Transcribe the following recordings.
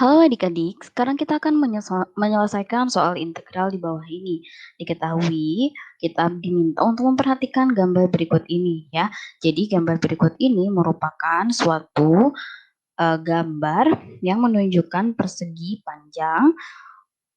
Halo adik-adik, sekarang kita akan menyelesaikan soal integral di bawah ini. Diketahui, kita diminta untuk memperhatikan gambar berikut ini ya. Jadi gambar berikut ini merupakan suatu gambar yang menunjukkan persegi panjang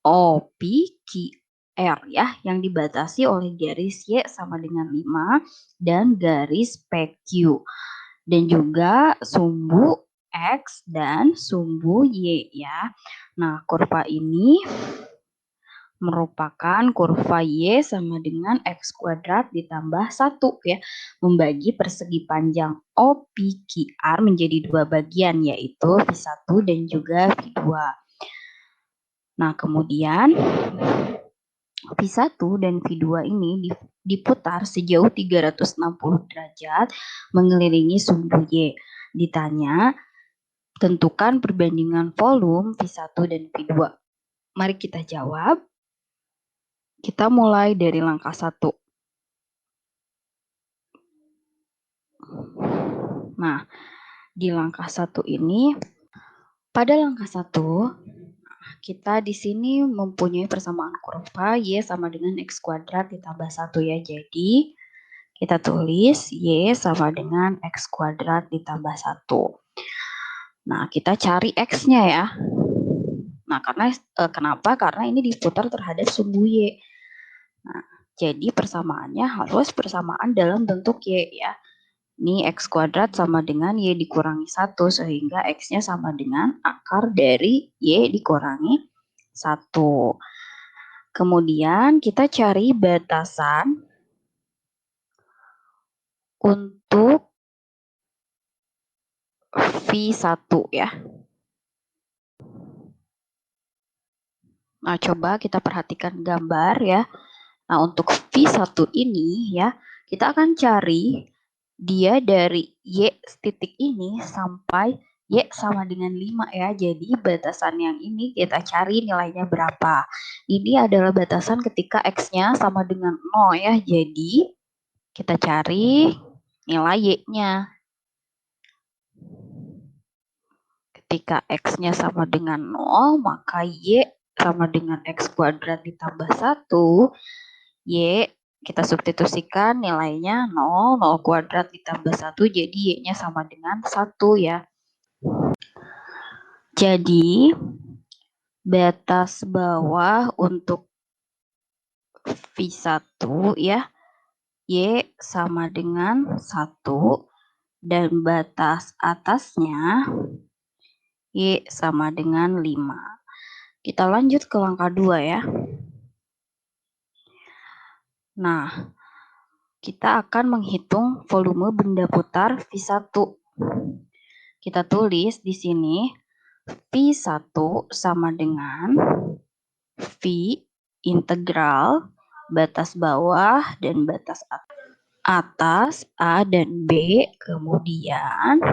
OPQR ya, yang dibatasi oleh garis Y sama dengan 5 dan garis PQ. Dan juga sumbu X dan sumbu Y ya. Nah, kurva ini merupakan kurva Y sama dengan X kuadrat ditambah 1 ya. Membagi persegi panjang OPQR menjadi dua bagian yaitu V1 dan juga V2. Nah, kemudian V1 dan V2 ini diputar sejauh 360 derajat mengelilingi sumbu Y. Ditanya, tentukan perbandingan volume V1 dan V2. Mari kita jawab. Kita mulai dari langkah 1. Nah, di langkah 1 ini, pada langkah 1, kita di sini mempunyai persamaan kurva Y sama dengan X kuadrat ditambah 1 ya. Jadi, kita tulis Y sama dengan X kuadrat ditambah 1. Nah, kita cari X-nya ya. Nah, kenapa? Karena ini diputar terhadap sumbu Y. Nah, jadi persamaannya harus persamaan dalam bentuk Y ya. Ini X kuadrat sama dengan Y dikurangi 1, sehingga X-nya sama dengan akar dari Y dikurangi 1. Kemudian kita cari batasan untuk V1 ya. Nah, coba kita perhatikan gambar ya. Nah, untuk V1 ini ya, kita akan cari dia dari Y titik ini sampai Y sama dengan 5 ya. Jadi batasan yang ini kita cari nilainya berapa. Ini adalah batasan ketika X-nya sama dengan 0 ya. Jadi kita cari nilai Y-nya. Ketika X-nya sama dengan 0, maka Y sama dengan X kuadrat ditambah 1. Y kita substitusikan nilainya 0, 0 kuadrat ditambah 1, jadi Y-nya sama dengan 1 ya. Jadi, batas bawah untuk V1 ya, Y sama dengan 1, dan batas atasnya Y sama dengan 5. Kita lanjut ke langkah 2 ya. Nah, kita akan menghitung volume benda putar V1. Kita tulis di sini V1 sama dengan V integral batas bawah dan batas atas A dan B, kemudian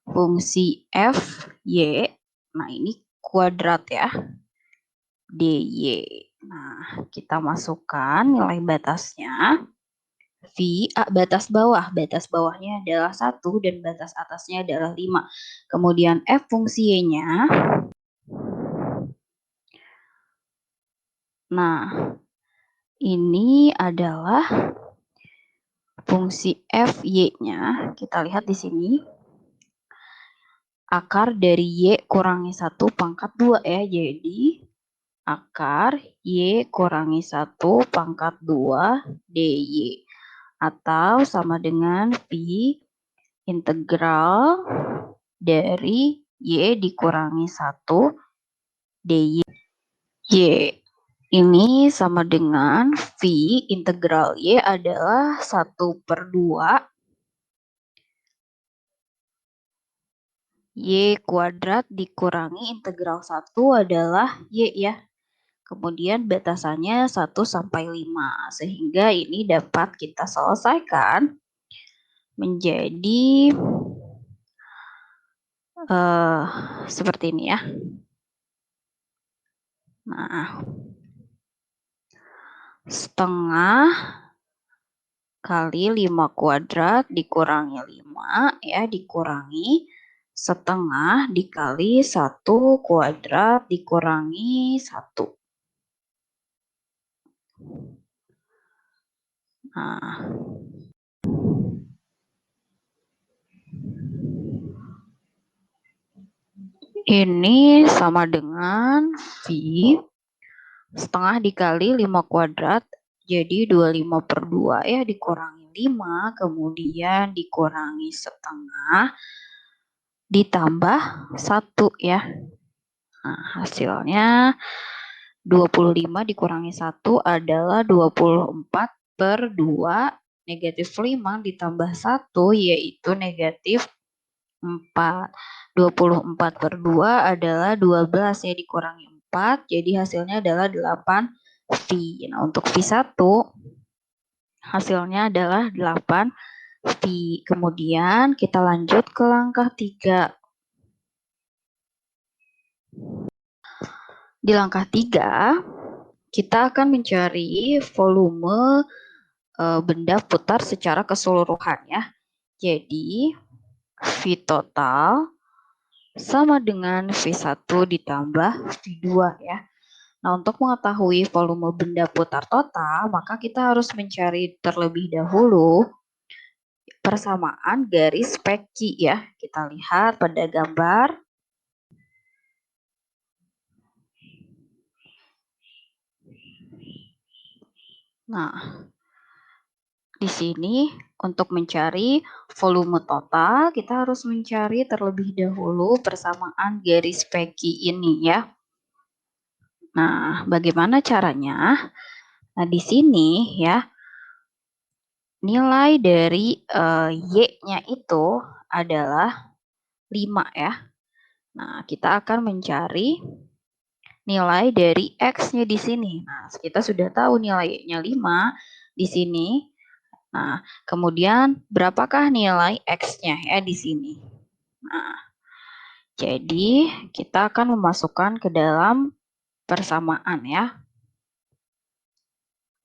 fungsi F Y, nah ini kuadrat ya, dy. Nah, kita masukkan nilai batasnya. Batas bawahnya adalah 1 dan batas atasnya adalah 5. Kemudian F fungsi Y-nya. Nah, ini adalah fungsi F Y-nya. Kita lihat di sini. Akar dari Y kurangi 1 pangkat 2 ya. Jadi, akar Y kurangi 1 pangkat 2 dy. Atau sama dengan V integral dari Y dikurangi 1 dy. Y ini sama dengan V integral Y adalah 1/2 Y kuadrat dikurangi integral 1 adalah Y ya. Kemudian batasannya 1 sampai 5. Sehingga ini dapat kita selesaikan menjadi seperti ini ya. Nah, setengah kali 5 kuadrat dikurangi 5 ya, dikurangi setengah dikali 1 kuadrat dikurangi 1. Nah, ini sama dengan V setengah dikali 5 kuadrat, jadi 25/2 ya, dikurangi 5, kemudian dikurangi setengah, ditambah 1 ya. Nah, hasilnya 25 dikurangi 1 adalah 24/2, negatif 5 ditambah 1 yaitu negatif 4. 24/2 adalah 12 ya, dikurangi 4, jadi hasilnya adalah 8 V. Nah, untuk V1 hasilnya adalah 8 V. Kemudian kita lanjut ke langkah 3. Di langkah 3, kita akan mencari volume benda putar secara keseluruhan ya. Jadi V total sama dengan V1 ditambah V2 ya. Nah, untuk mengetahui volume benda putar total, maka kita harus mencari terlebih dahulu persamaan garis peki ya. Kita lihat pada gambar. Nah, di sini untuk mencari volume total, kita harus mencari terlebih dahulu persamaan garis peki ini ya. Nah, bagaimana caranya? Nah, di sini ya, nilai dari Y-nya itu adalah 5 ya. Nah, kita akan mencari nilai dari X-nya di sini. Nah, kita sudah tahu nilai Y-nya 5 di sini. Nah, kemudian berapakah nilai X-nya ya di sini? Nah, jadi kita akan memasukkan ke dalam persamaan ya.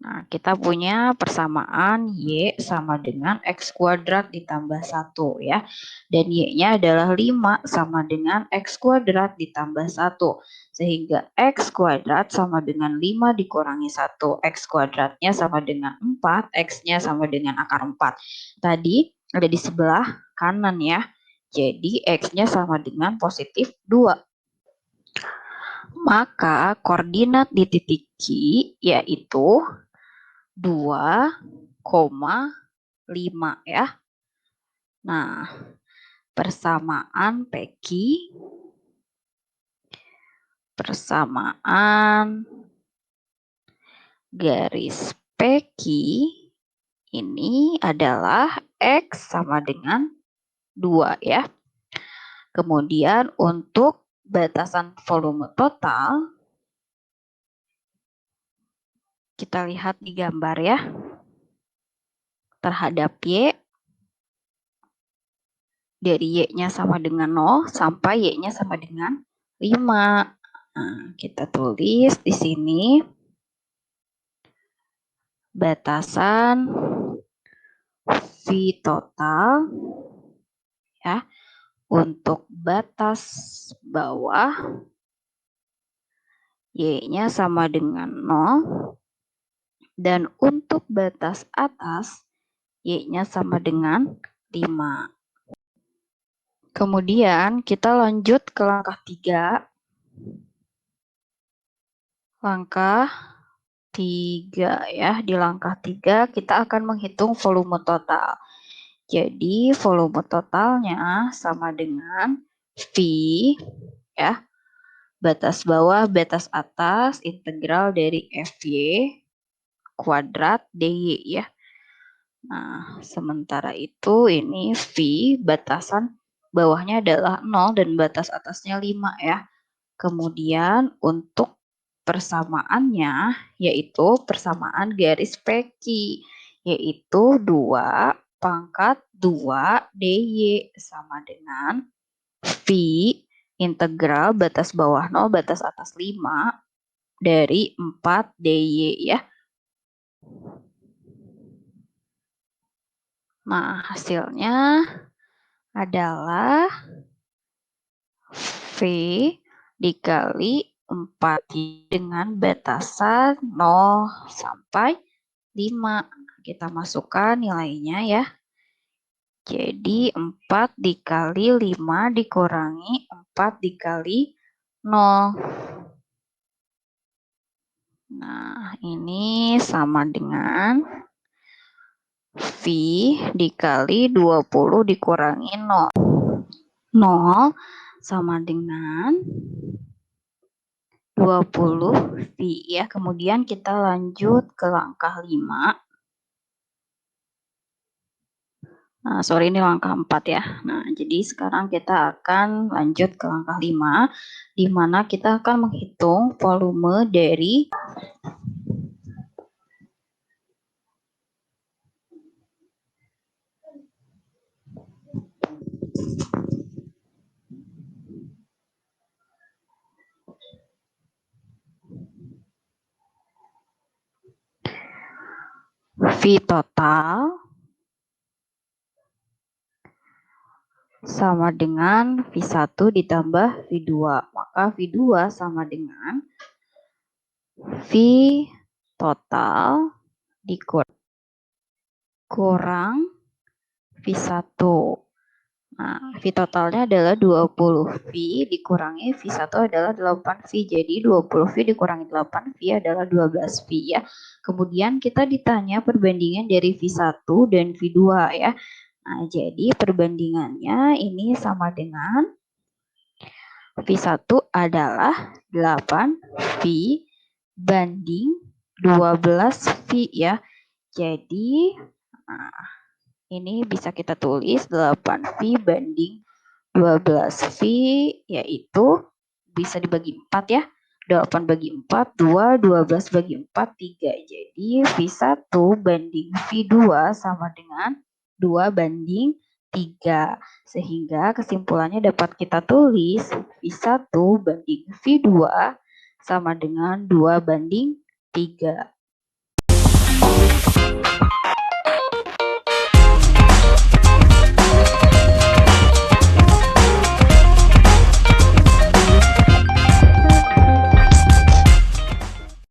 Nah, kita punya persamaan Y sama dengan X kuadrat ditambah 1 ya. Dan Y-nya adalah 5 sama dengan X kuadrat ditambah 1. Sehingga X kuadrat sama dengan 5 dikurangi 1. X kuadratnya sama dengan 4, X-nya sama dengan akar 4. Tadi ada di sebelah kanan ya. Jadi X-nya sama dengan positif 2. Maka koordinat di titik Q yaitu 2,5 ya. Nah, persamaan garis PQ ini adalah X sama dengan 2 ya. Kemudian untuk batasan volume total, kita lihat di gambar ya. Terhadap Y, dari Y-nya sama dengan 0 sampai Y-nya sama dengan 5. Nah, kita tulis di sini batasan V total ya. Untuk batas bawah Y-nya sama dengan 0 dan untuk batas atas Y-nya sama dengan 5. Kemudian kita lanjut ke langkah 3. Langkah 3 ya. Di langkah 3 kita akan menghitung volume total. Jadi volume totalnya sama dengan V ya. Batas bawah, batas atas, integral dari FY kuadrat DY ya. Nah, sementara itu ini V batasan bawahnya adalah 0 dan batas atasnya 5 ya. Kemudian untuk persamaannya yaitu persamaan garis PQ yaitu 2/2 DY sama dengan V integral batas bawah 0 batas atas 5 dari 4 DY ya. Nah, hasilnya adalah dikali 4 dengan batasan 0 sampai 5. Kita masukkan nilainya ya. Jadi 4 dikali 5 dikurangi 4 dikali 0. Nah, ini sama dengan V dikali 20 dikurangi 0. 0 sama dengan 20 V ya. Kemudian kita lanjut ke langkah 5. Nah, sorry ini langkah 4 ya. Nah, jadi sekarang kita akan lanjut ke langkah 5, di mana kita akan menghitung volume dari V total sama dengan V1 ditambah V2. Maka V2 sama dengan V total dikurang V1. Nah, V totalnya adalah 20 V dikurangi V1 adalah 8 V. Jadi 20 V dikurangi 8 V adalah 12 V ya. Kemudian kita ditanya perbandingan dari V1 dan V2 ya. Nah, jadi perbandingannya ini sama dengan V1 adalah 8 V banding 12 V ya. Jadi nah, ini bisa kita tulis 8 V banding 12 V yaitu bisa dibagi 4 ya. 8 bagi 4, 2, 12 bagi 4, 3. Jadi V1 banding V2 sama dengan 2 banding 3. Sehingga kesimpulannya dapat kita tulis V1 banding V2 sama dengan 2 banding 3.